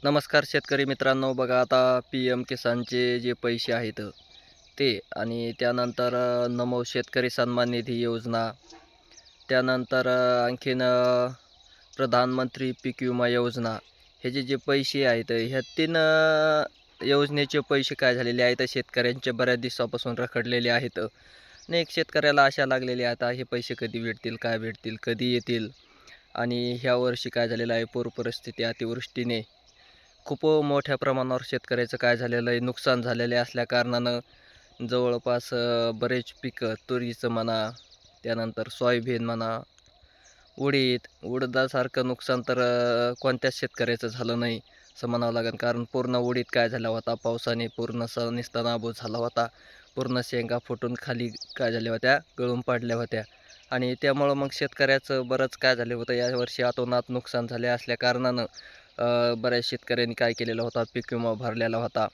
नमस्कार शेतकरी मित्रांनो. बघा आता पी-एम किसानचे जे पैसे आहेत ते आणि त्यानंतर नमो शेतकरी सन्मान निधी योजना, त्यानंतर आणखीन प्रधानमंत्री पीक विमा योजना, ह्याचे जे पैसे आहेत ह्या 3 योजनेचे पैसे काय झालेले आहेत, शेतकऱ्यांचे बऱ्याच दिवसापासून रखडलेले आहेत. अनेक शेतकऱ्याला आशा लागलेली आहे आता हे पैसे कधी भेटतील, काय भेटतील, कधी येतील. आणि ह्या वर्षी काय झालेलं आहे, पूर परिस्थिती अतिवृष्टीने खूप मोठ्या प्रमाणावर शेतकऱ्याचं काय झालेलं आहे, नुकसान झालेले असल्या कारणानं जवळपास बरेच पिकं तुरीचं म्हणा, त्यानंतर सोयाबीन म्हणा, उडदासारखं नुकसान तर कोणत्याच शेतकऱ्याचं झालं नाही असं म्हणावं लागेल. कारण पूर्ण उडीद काय झाला होता, पावसाने पूर्ण नुसता नाबूद झाला होता. पूर्ण शेंगा फुटून खाली काय झाल्या होत्या, गळून पडल्या होत्या. आणि त्यामुळं मग शेतकऱ्याचं बरंच काय झालं होतं, यावर्षी अतोनात नुकसान झाले असल्या कारणानं बऱ्याच शेतकऱ्यांनी काय केलेला होता, पीक विमा भरलेला होता.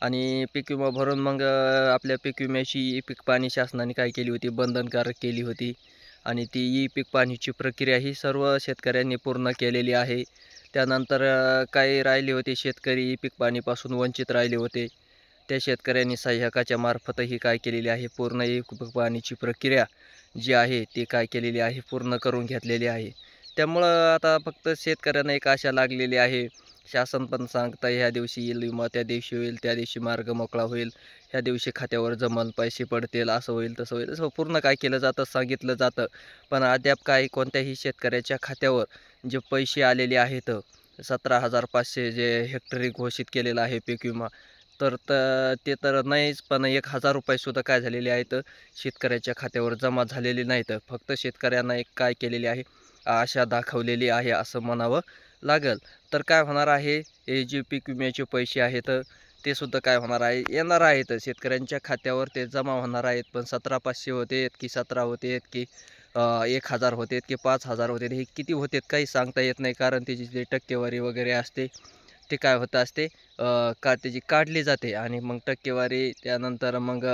आणि पीक विमा भरून मग आपल्या पीक विम्याची ई पीक पाणी शासनाने काय केली होती, बंधनकारक केली होती. आणि ती ई पीक पाणीची प्रक्रिया ही सर्व शेतकऱ्यांनी पूर्ण केलेली आहे. त्यानंतर काही राहिले होते शेतकरी ई पीक पाणीपासून वंचित राहिले होते. त्या शेतकऱ्यांनी सहाय्यकाच्या मार्फतही काय केलेली आहे, पूर्ण ई पीक पाणीची प्रक्रिया जी आहे ती काय केलेली आहे, पूर्ण करून घेतलेली आहे. त्यामुळं आता फक्त शेतकऱ्यांना एक आशा लागलेली आहे. शासन पण सांगतं ह्या दिवशी येईल विमा, त्या दिवशी होईल, त्या दिवशी मार्ग मोकळा होईल, ह्या दिवशी खात्यावर जमल, पैसे पडतील, असं होईल, तसं होईल. असं पूर्ण काय केलं जातं, सांगितलं जातं. पण अद्याप काय कोणत्याही शेतकऱ्याच्या खात्यावर जे पैसे आलेले आहेत, 17,500 जे हेक्टरी घोषित केलेलं आहे पीक विमा, तर ते तर नाहीच. पण ₹1,000 काय झालेले आहेत, शेतकऱ्याच्या खात्यावर जमा झालेले नाहीत. फक्त शेतकऱ्यांना एक काय केलेली आहे, आशा दाखवलेली आहे असं म्हणावं लागेल. तर काय होणार आहे, हे जे पीक विम्याचे पैसे आहेत ते सुद्धा काय होणार आहे, येणार आहेत शेतकऱ्यांच्या खात्यावर, ते जमा होणार आहेत. पण 17,500 होते की 17 होते की 1,000 होते की 5,000 होते, हे किती होते काही सांगता येत नाही. कारण त्याची जी टक्केवारी वगैरे असते ते काय होतं असते, का त्याची काढली जाते. आणि मग टक्केवारी त्यानंतर मग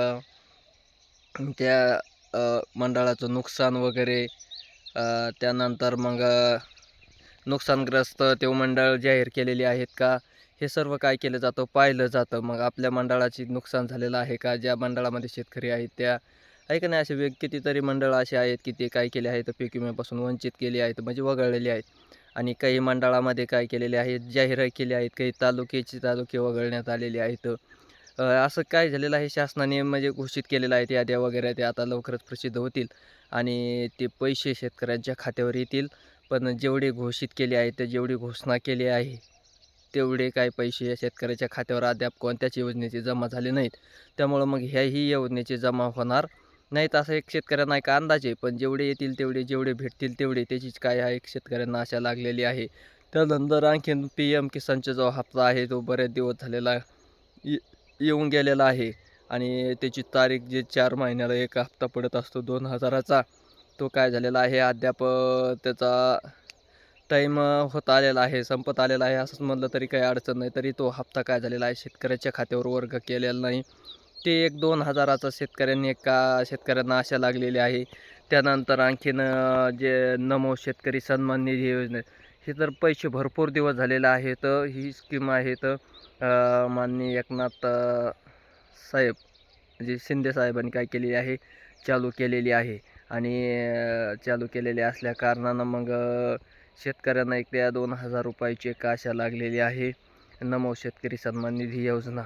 त्या मंडळाचं नुकसान वगैरे, त्यानंतर मग नुकसानग्रस्त ते मंडळ जाहीर केलेली आहेत का, हे सर्व काय केलं जातं, पाहिलं जातं. मग आपल्या मंडळाची नुकसान झालेलं आहे का, ज्या मंडळामध्ये शेतकरी आहेत त्या आहे का नाही, असे कितीतरी मंडळ असे आहेत की ते काय केले आहेत, पीक विम्यापासून वंचित केले आहेत, म्हणजे वगळलेले आहेत. आणि काही मंडळामध्ये काय केलेले आहेत, जाहीर केले आहेत, काही तालुके वगळण्यात आलेले आहेत. असं काय झालेलं आहे, शासनाने म्हणजे घोषित केलेलं आहे, याद्या वगैरे ते आता लवकरच प्रसिद्ध होतील आणि ते पैसे शेतकऱ्यांच्या खात्यावर येतील. पण जेवढे घोषित केले आहेत, जेवढी घोषणा केली आहे, तेवढे काय पैसे या शेतकऱ्याच्या खात्यावर अद्याप कोणत्याच योजनेचे जमा झाले नाहीत. त्यामुळं मग ह्याही योजनेचे जमा होणार नाहीत, असं एक शेतकऱ्यांना एक अंदाज आहे. पण जेवढे येतील तेवढे, जेवढे भेटतील तेवढे, त्याचीच काय आहे, एक शेतकऱ्यांना आशा लागलेली आहे. त्यानंतर आणखीन पी-एम किसानचा जो हप्ता आहे, तो बरेच दिवस झालेला येऊन गेलेला आहे. आणि त्याची तारीख जे 4 महिन्याला एक हप्ता पडत असतो 2,000चा, तो काय झालेला आहे, अद्याप त्याचा टाईम होत आलेला आहे, संपत आलेला आहे असंच म्हटलं तरी काही अडचण नाही. तरी तो हप्ता काय झालेला आहे, शेतकऱ्याच्या खात्यावर वर्ग केलेला नाही. ते एक 2,000चा शेतकऱ्यांनी एका शेतकऱ्यांना आशा लागलेली आहे. त्यानंतर आणखीन जे नमो शेतकरी सन्मान निधी योजना, हे तर पैसे भरपूर दिवस झालेले आहेत. ही स्कीम आहे तर माननीय एकनाथ साहेब म्हणजे शिंदे साहेबांनी काय केलेली आहे, चालू केलेली आहे. आणि चालू केलेली असल्या कारणानं मग शेतकऱ्यांना एक त्या ₹2,000ची एक आशा लागलेली आहे. नमो शेतकरी सन्मान निधी योजना,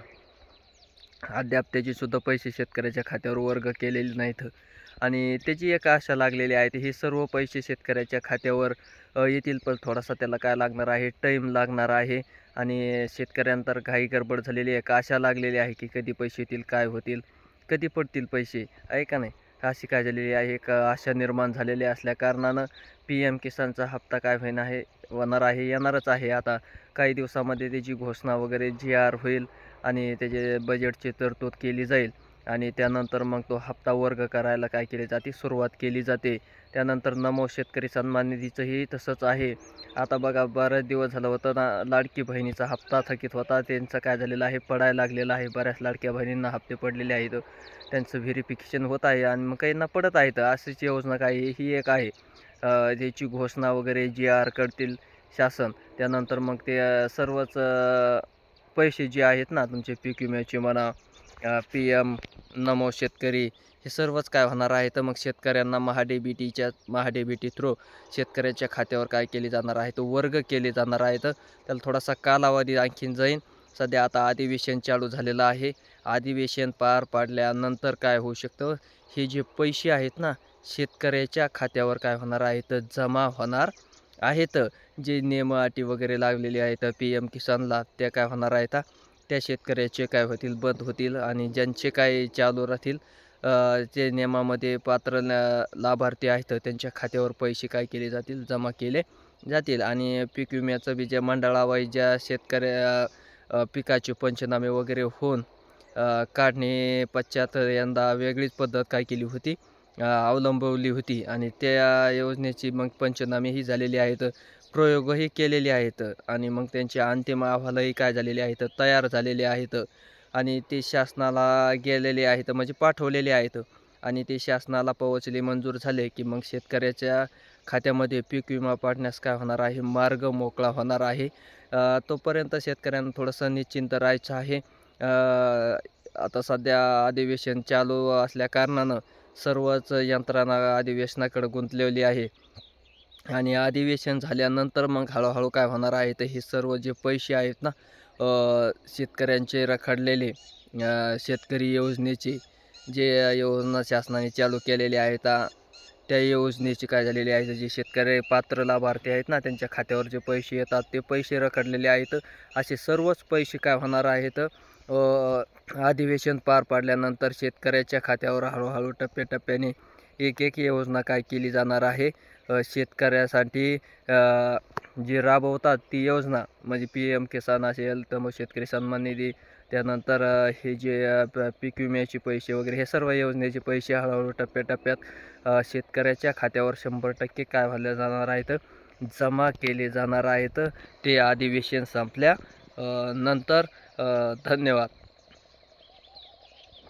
अद्याप त्याचेसुद्धा पैसे शेतकऱ्याच्या खात्यावर वर्ग केलेले नाहीत. आणि त्याची एक आशा लागलेली आहे. हे सर्व पैसे शेतकऱ्याच्या खात्यावर येतील, पण थोडासा त्याला काय लागणार आहे, टाईम लागणार आहे. आणि शेतकऱ्यांतर घाई गडबड झालेली आहे, एक आशा लागलेली आहे की कधी पैसे येतील, काय होतील, कधी पडतील पैसे, आहे का नाही. अशी काय झालेली आहे, एक आशा निर्माण झालेली असल्या कारणानं पी-एम किसानचा हप्ता काय होणार आहे, येणारच आहे. आता काही दिवसामध्ये त्याची घोषणा वगैरे जी-आर होईल आणि त्याचे बजेटची तरतूद केली जाईल. आणि त्यानंतर मग तो हप्ता वर्ग करायला काय केली जाते, सुरुवात केली जाते. त्यानंतर नमो शेतकरी सन्मान निधीचंही तसंच आहे. आता बघा बरेच दिवस झालं होतं ना, लाडकी बहिणीचा हप्ता थकीत होता, त्यांचं काय झालेलं आहे, पडायला लागलेलं आहे. बऱ्याच लाडक्या बहिणींना हप्ते पडलेले आहेत, त्यांचं व्हेरिफिकेशन होत आहे आणि मग काहींना पडत आहेत. अशीच योजना काय ही एक आहे, ज्याची घोषणा वगैरे जी-आर करतील शासन. त्यानंतर मग ते सर्वच पैसे जे आहेत ना तुमचे पीक विम्याचे म्हणा, PM नमो शेतकरी, हे सर्वच काय होणार आहे तर मग शेतकऱ्यांना महाडीबीटी थ्रू शेतकऱ्याच्या खात्यावर काय केले जाणार आहे तर वर्ग केले जाणार आहेत. त्याला थोडासा कालावधी आणखीन जाईल. सध्या आता अधिवेशन चालू झालेलं आहे. अधिवेशन पार पाडल्यानंतर काय होऊ शकतं, हे जे पैसे आहेत ना शेतकऱ्याच्या खात्यावर काय होणार आहेत जमा होणार आहेत. जे नियम अटी वगैरे लागलेले आहेत PM किसानला, त्या काय होणार आहेत त्या शेतकऱ्याचे काय होतील बंद होतील आणि ज्यांचे काय चालू राहतील जे नियमामध्ये पात्र लाभार्थी आहेत त्यांच्या खात्यावर पैसे काय केले जातील, जमा केले जातील. आणि पीक विम्याचं बी जे मंडळावाईज ज्या पिकाचे पंचनामे वगैरे होऊन काढणे पश्चात यंदा वेगळीच पद्धत काय केली होती, अवलंबवली होती आणि त्या योजनेची मग पंचनामेही झालेली आहेत, प्रयोगही केलेले आहेत आणि मग त्यांचे अंतिम अहवालही काय झालेले आहेत, तयार झालेले आहेत आणि ते शासनाला गेलेले आहेत म्हणजे पाठवलेले आहेत आणि ते शासनाला पोहोचले, मंजूर झाले की मग शेतकऱ्याच्या खात्यामध्ये पीक विमा पाडण्यास काय होणार आहे, मार्ग मोकळा होणार आहे. तोपर्यंत शेतकऱ्यांना थोडंसं निश्चिंत राहायचं आहे. आता सध्या अधिवेशन चालू असल्याकारणानं सर्वच यंत्रणा अधिवेशनाकडे गुंतलेली आहे आणि अधिवेशन झाल्यानंतर मग हळूहळू काय होणार आहे तर हे सर्व जे पैसे आहेत ना शेतकऱ्यांचे रखडलेले शेतकरी योजनेचे जे योजना शासनाने चालू केलेले आहेत त्या योजनेची काय झालेली आहे, जे शेतकरी पात्र लाभार्थी आहेत ना त्यांच्या खात्यावर जे पैसे येतात ते पैसे रखडलेले आहेत. असे सर्वच पैसे काय होणार आहेत अधिवेशन पार पाडल्यानंतर शेतकऱ्याच्या खात्यावर हळूहळू टप्प्याटप्प्याने एक एक योजना काय केली जाणार आहे. शेतकऱ्यासाठी जी राबवतात ती योजना म्हणजे PM किसान असेल तर मग शेतकरी सन्मान निधी, त्यानंतर हे जे पीक विम्याचे पैसे वगैरे हे सर्व योजनेचे पैसे हळूहळू टप्प्याटप्प्यात शेतकऱ्याच्या खात्यावर 100% काय व्हायला जाणार आहेत, जमा केले जाणार आहेत ते अधिवेशन संपल्या नंतर. धन्यवाद.